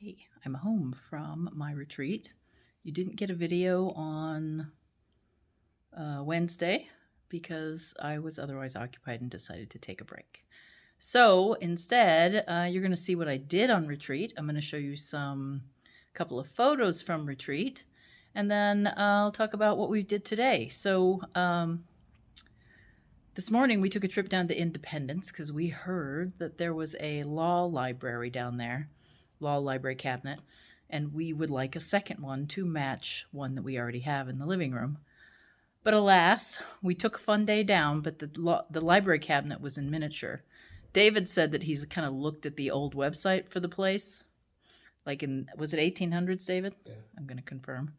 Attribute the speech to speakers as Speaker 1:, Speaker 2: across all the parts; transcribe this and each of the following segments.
Speaker 1: Hey, I'm home from my retreat. You didn't get a video on Wednesday because I was otherwise occupied and decided to take a break. So instead, you're going to see what I did on retreat. I'm going to show you couple of photos from retreat, and then I'll talk about what we did today. So this morning we took a trip down to Independence because we heard that there was a law library down there, law library cabinet, and we would like a second one to match one that we already have in the living room. But alas, we took a fun day down, but the library cabinet was in miniature. David said that he's kind of looked at the old website for the place, like was it 1800s, David?
Speaker 2: Yeah.
Speaker 1: I'm going to confirm.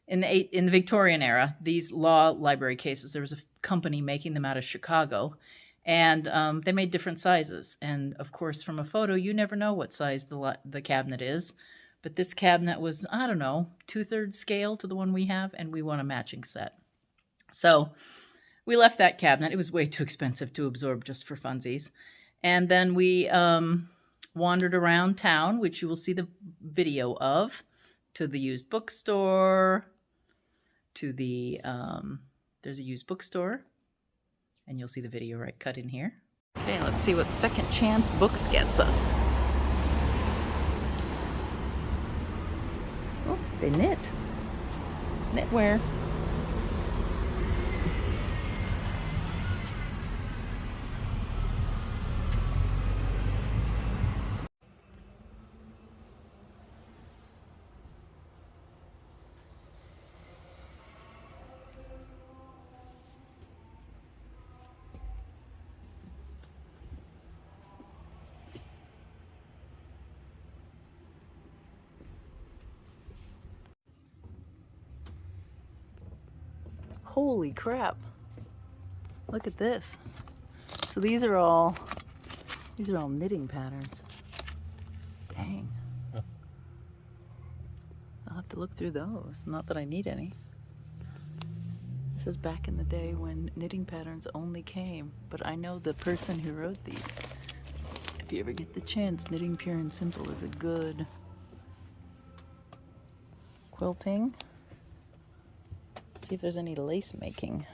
Speaker 1: In the Victorian era, these law library cases, there was a company making them out of Chicago, and they made different sizes. And of course, from a photo, you never know what size the cabinet is. But this cabinet was, I don't know, 2/3 scale to the one we have, and we want a matching set. So we left that cabinet. It was way too expensive to absorb just for funsies. And then we wandered around town, which you will see the video of, to the used bookstore, to the, there's a used bookstore, and you'll see the video right cut in here. Okay, let's see what Second Chance Books gets us. Oh, they knit. Knitwear. Holy crap. Look at this. So these are all knitting patterns. Dang.
Speaker 2: Huh.
Speaker 1: I'll have to look through those. Not that I need any. This is back in the day when knitting patterns only came, but I know the person who wrote these. If you ever get the chance, Knitting Pure and Simple is a good quilting. See if there's any lace making.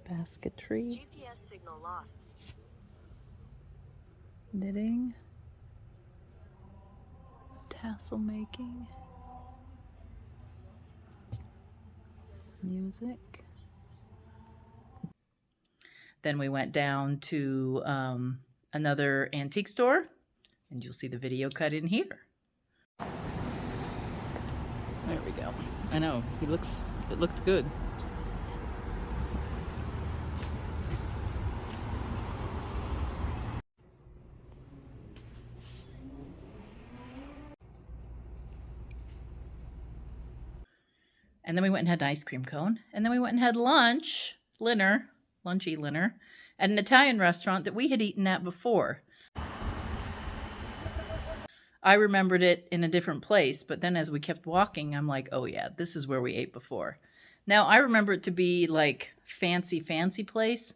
Speaker 1: Basketry.
Speaker 3: GPS signal lost.
Speaker 1: Knitting. Tassel making. Music. Then we went down to another antique store, and you'll see the video cut in here. There we go. I know, it looked good. And then we went and had an ice cream cone. And then we went and had lunchy dinner, at an Italian restaurant that we had eaten at before. I remembered it in a different place, but then as we kept walking, I'm like, oh yeah, this is where we ate before. Now, I remember it to be like fancy place,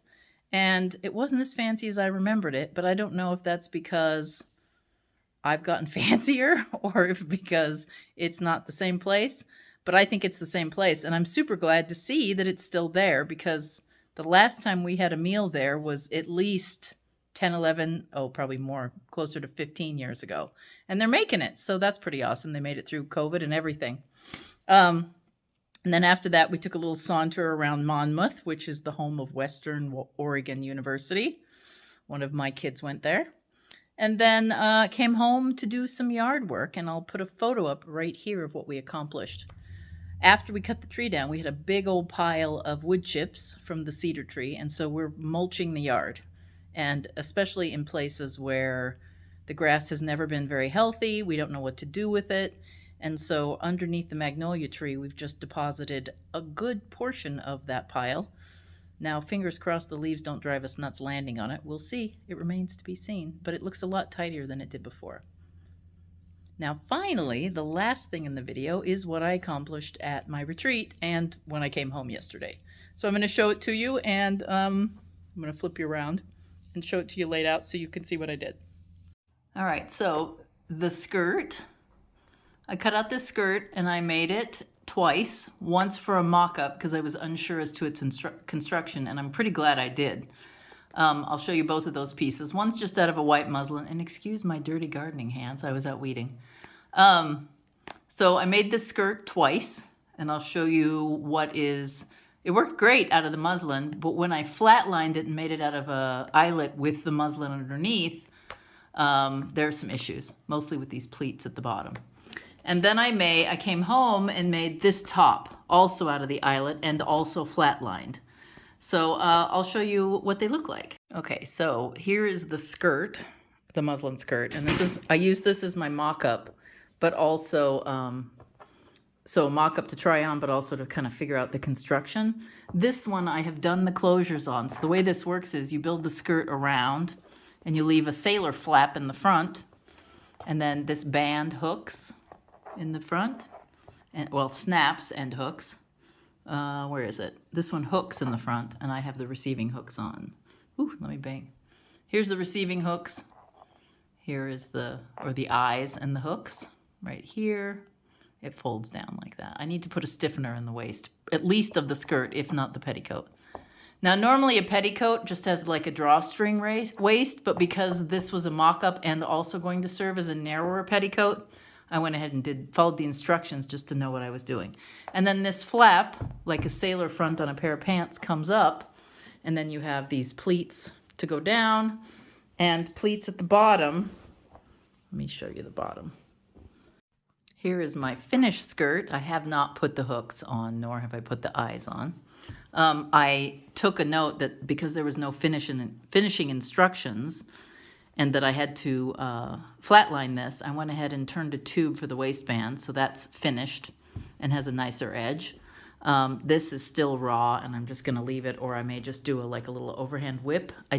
Speaker 1: and it wasn't as fancy as I remembered it, but I don't know if that's because I've gotten fancier or if because it's not the same place. But I think it's the same place, and I'm super glad to see that it's still there, because the last time we had a meal there was at least 10, 11, probably more, closer to 15 years ago. And they're making it, so that's pretty awesome. They made it through COVID and everything. And then after that, we took a little saunter around Monmouth, which is the home of Western Oregon University. One of my kids went there. And then came home to do some yard work, and I'll put a photo up right here of what we accomplished. After we cut the tree down, we had a big old pile of wood chips from the cedar tree, and so we're mulching the yard. And especially in places where the grass has never been very healthy, we don't know what to do with it. And so underneath the magnolia tree, we've just deposited a good portion of that pile. Now, fingers crossed the leaves don't drive us nuts landing on it. We'll see. It remains to be seen, but it looks a lot tidier than it did before. Now, finally, the last thing in the video is what I accomplished at my retreat and when I came home yesterday. So I'm going to show it to you, and I'm going to flip you around and show it to you laid out so you can see what I did. All right, so the skirt I cut out this skirt and I made it twice, once for a mock-up because I was unsure as to its construction, and I'm pretty glad I did. I'll show you both of those pieces. One's just out of a white muslin, and excuse my dirty gardening hands, I was out weeding. So I made this skirt twice, and I'll show you it worked great out of the muslin, but when I flatlined it and made it out of a eyelet with the muslin underneath, there are some issues, mostly with these pleats at the bottom. And then I came home and made this top, also out of the eyelet and also flatlined. So I'll show you what they look like. Okay, so here is the skirt, the muslin skirt, and I use this as my mock-up, but also, so a mock-up to try on, but also to kind of figure out the construction. This one I have done the closures on. So the way this works is you build the skirt around, and you leave a sailor flap in the front, and then this band hooks in the front, and well, snaps and hooks. Where is it? This one hooks in the front, and I have the receiving hooks on. Ooh, let me bang. Here's the receiving hooks. Here is the eyes and the hooks right here. It folds down like that. I need to put a stiffener in the waist, at least of the skirt, if not the petticoat. Now, normally a petticoat just has like a drawstring waist, but because this was a mock-up and also going to serve as a narrower petticoat, I went ahead and followed the instructions just to know what I was doing. And then this flap, like a sailor front on a pair of pants, comes up, and then you have these pleats to go down and pleats at the bottom. Let me show you the bottom. Here is my finished skirt. I have not put the hooks on, nor have I put the eyes on. I took a note that because there was no finishing instructions and that I had to flatline this, I went ahead and turned a tube for the waistband, so that's finished and has a nicer edge. This is still raw, and I'm just going to leave it, or I may just do a little overhand whip. I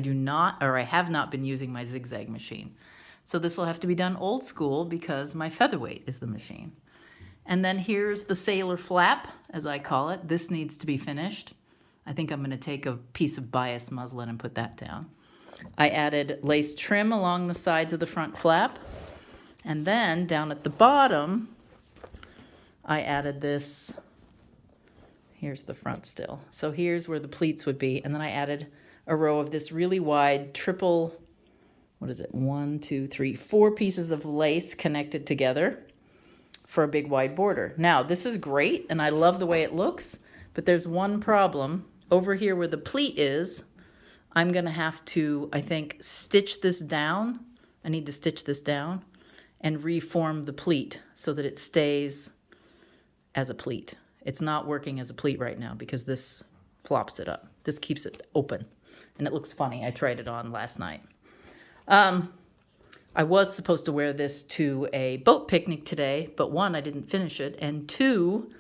Speaker 1: have not been using my zigzag machine. So this will have to be done old school because my featherweight is the machine. And then here's the sailor flap, as I call it. This needs to be finished. I think I'm going to take a piece of bias muslin and put that down. I added lace trim along the sides of the front flap. And then down at the bottom, I added this. Here's the front still. So here's where the pleats would be. And then I added a row of this really wide triple, 4 pieces of lace connected together for a big wide border. Now, this is great, and I love the way it looks, but there's one problem. Over here where the pleat is, I'm going to have to, I think, stitch this down. I need to stitch this down and reform the pleat so that it stays as a pleat. It's not working as a pleat right now because this flops it up. This keeps it open, and it looks funny. I tried it on last night. I was supposed to wear this to a boat picnic today, but 1, I didn't finish it, and 2,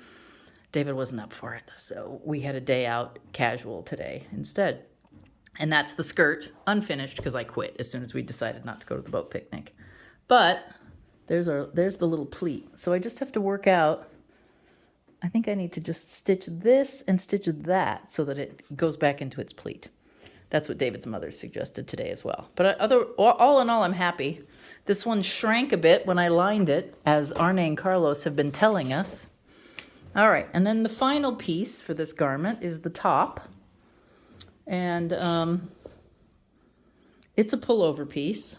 Speaker 1: David wasn't up for it, so we had a day out casual today instead. And that's the skirt, unfinished, because I quit as soon as we decided not to go to the boat picnic. But there's the little pleat, so I just have to work out. I think I need to just stitch this and stitch that so that it goes back into its pleat. That's what David's mother suggested today as well. But all in all, I'm happy. This one shrank a bit when I lined it, as Arne and Carlos have been telling us. All right, and then the final piece for this garment is the top. And it's a pullover piece.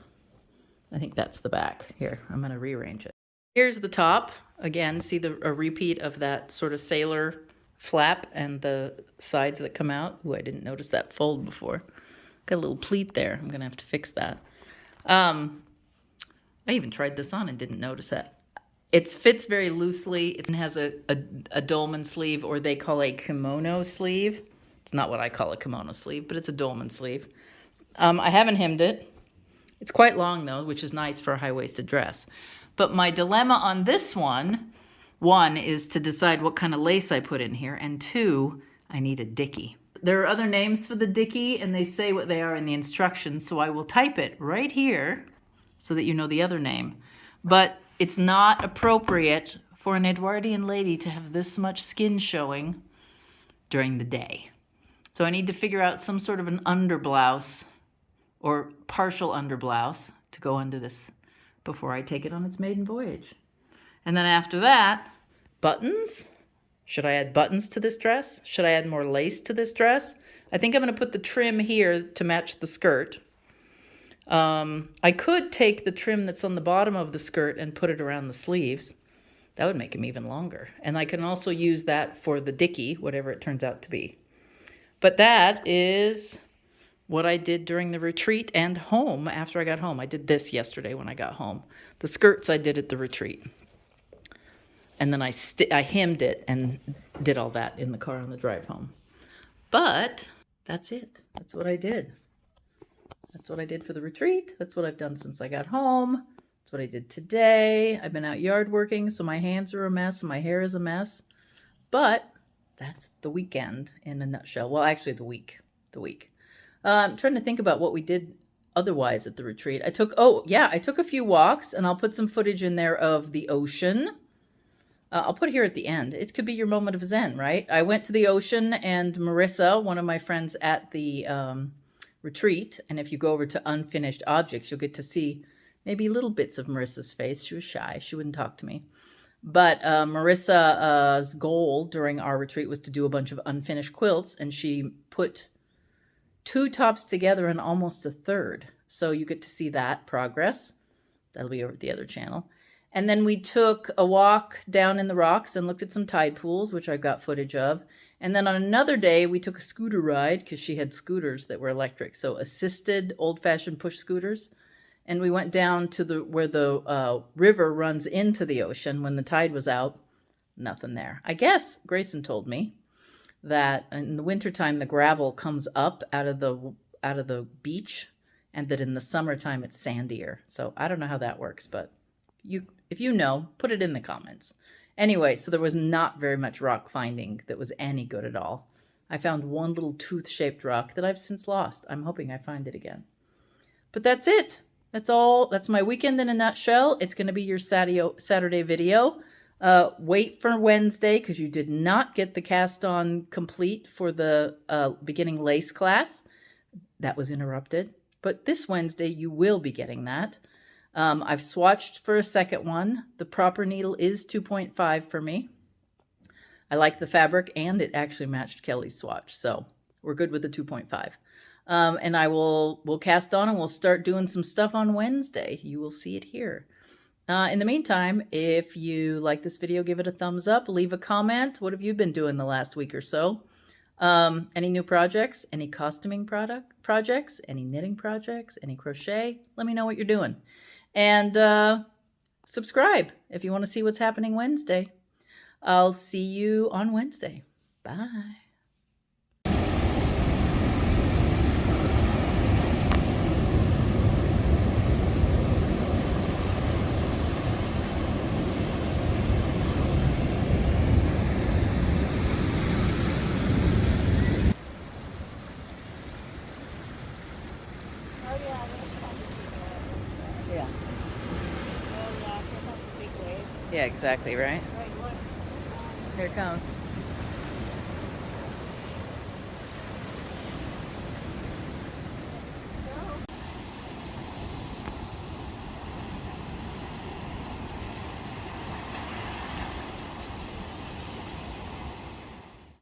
Speaker 1: I think that's the back. Here, I'm going to rearrange it. Here's the top. Again, see a repeat of that sort of sailor flap and the sides that come out. Ooh, I didn't notice that fold before. Got a little pleat there. I'm going to have to fix that. I even tried this on and didn't notice that. It fits very loosely. It has a dolman sleeve, or they call a kimono sleeve. It's not what I call a kimono sleeve, but it's a dolman sleeve. I haven't hemmed it. It's quite long, though, which is nice for a high-waisted dress. But my dilemma on this one is to decide what kind of lace I put in here, and 2, I need a dicky. There are other names for the dicky, and they say what they are in the instructions, so I will type it right here so that you know the other name. But it's not appropriate for an Edwardian lady to have this much skin showing during the day. So I need to figure out some sort of an underblouse or partial underblouse to go under this before I take it on its maiden voyage. And then after that, buttons. Should I add buttons to this dress? Should I add more lace to this dress? I think I'm going to put the trim here to match the skirt. I could take the trim that's on the bottom of the skirt and put it around the sleeves. That would make them even longer. And I can also use that for the dickie, whatever it turns out to be. But that is what I did during the retreat and home after I got home. I did this yesterday when I got home. The skirts I did at the retreat. And then I hemmed it and did all that in the car on the drive home. But that's it. That's what I did. That's what I did for the retreat. That's what I've done since I got home. That's what I did today. I've been out yard working, so my hands are a mess. My hair is a mess. But that's the weekend in a nutshell. Well, actually the week. I'm trying to think about what we did otherwise at the retreat. I took a few walks, and I'll put some footage in there of the ocean. I'll put it here at the end. It could be your moment of zen, right? I went to the ocean, and Marissa, one of my friends at the retreat, and if you go over to unfinished objects, you'll get to see maybe little bits of Marissa's face. She was shy. She wouldn't talk to me. But Marissa's goal during our retreat was to do a bunch of unfinished quilts, and she put 2 tops together and almost a third. So you get to see that progress. That'll be over at the other channel. And then we took a walk down in the rocks and looked at some tide pools, which I got footage of. And then on another day, we took a scooter ride because she had scooters that were electric. So assisted old-fashioned push scooters. And we went down to where the river runs into the ocean. When the tide was out, nothing there. I guess Grayson told me that in the wintertime, the gravel comes up out of the beach, and that in the summertime, it's sandier. So I don't know how that works, but if you know, put it in the comments. Anyway, so there was not very much rock finding that was any good at all. I found one little tooth-shaped rock that I've since lost. I'm hoping I find it again. But that's it. That's all. That's my weekend in a nutshell. It's going to be your Saturday video. Wait for Wednesday because you did not get the cast on complete for the beginning lace class. That was interrupted. But this Wednesday, you will be getting that. I've swatched for a second one. The proper needle is 2.5 for me. I like the fabric, and it actually matched Kelly's swatch. So we're good with the 2.5. And we'll cast on, and we'll start doing some stuff on Wednesday. You will see it here. In the meantime, if you like this video, give it a thumbs up, leave a comment. What have you been doing the last week or so? Any new projects, any costuming projects, any knitting projects, any crochet? Let me know what you're doing. And subscribe if you want to see what's happening Wednesday. I'll see you on Wednesday. Bye. Yeah. Oh, yeah, that's a big wave. Yeah, exactly, right? Right, look. Here it comes.